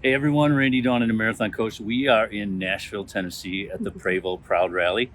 Hey everyone, Randy Dawn and the Marathon Coach. We are in Nashville, Tennessee at the Prevost Prouds Rally.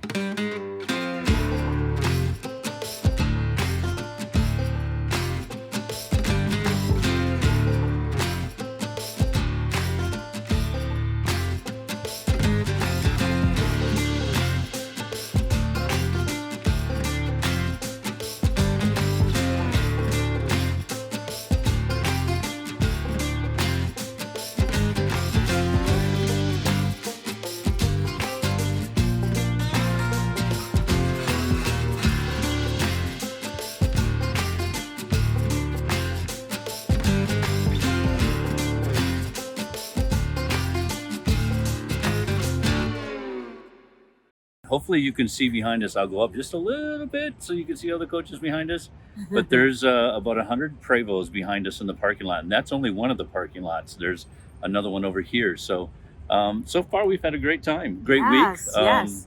Hopefully you can see behind us. I'll go up just a little bit so you can see all the coaches behind us. But there's about 100 Prevosts behind us in the parking lot, and that's only one of the parking lots. There's another one over here. So far we've had a great time, great week. Yes.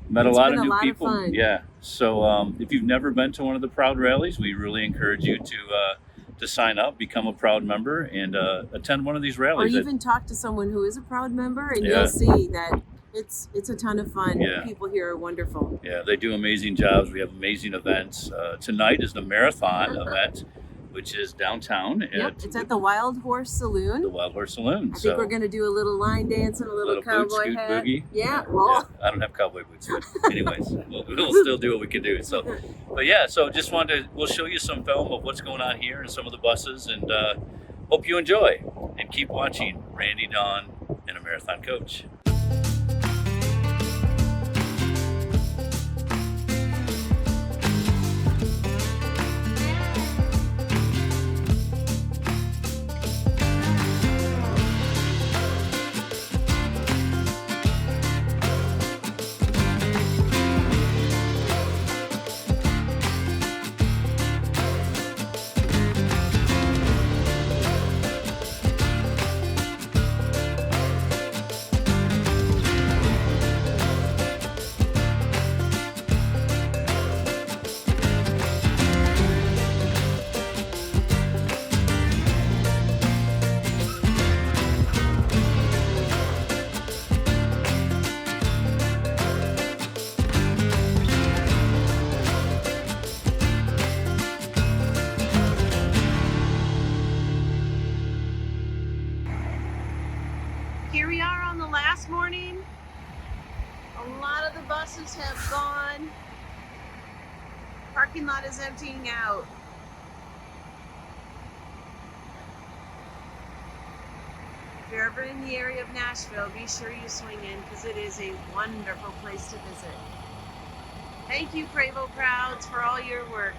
Met It's a lot been of a new lot of people. fun. Yeah. So if you've never been to one of the Proud rallies, we really encourage you to sign up, become a Proud member, and attend one of these Or rallies. even talk to someone who is a Proud member, and Yeah. you'll see that it's a ton of fun. Yeah. People here are wonderful. Yeah, they do amazing jobs. We have amazing events. Tonight is the marathon event, which is downtown It's at the Wild Horse Saloon. the Wild Horse Saloon. I think we're going to do a little line dance and a little boot cowboy scoot hat. boogie. Yeah. Yeah, I don't have cowboy boots, but anyways, we'll still do what we can do. But yeah, so just we'll show you some film of what's going on here and some of the buses, and hope you enjoy and keep watching Randy Dawn and a Marathon Coach. Here we are on the last morning. A lot of the buses have gone. Parking lot is emptying out. If you're ever in the area of Nashville, be sure you swing in because it is a wonderful place to visit. Thank you, Prevost Prouds, for all your work.